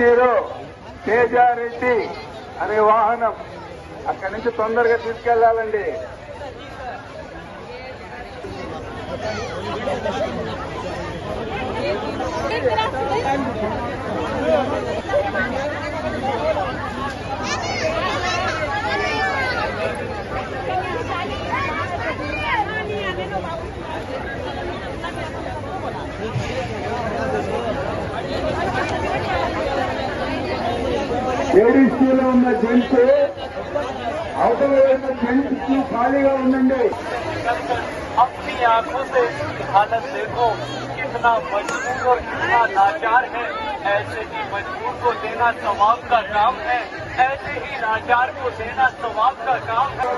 Engineer Teja Reddy అనే వాహనం అక్కడి నుంచి తొందరగా తీసుకెళ్లాలండి. ఏడీసీలో ఉన్న జెంట్స్ అవతల ఉన్న జెంట్స్ ఖాళీగా ఉండండి. अपनी आंखों से हालत देखो, कितना मजबूर और कितना लाचार है। ऐसे ही मजबूर को देना सवाब का काम है, ऐसे ही लाचार को देना सवाब का काम है।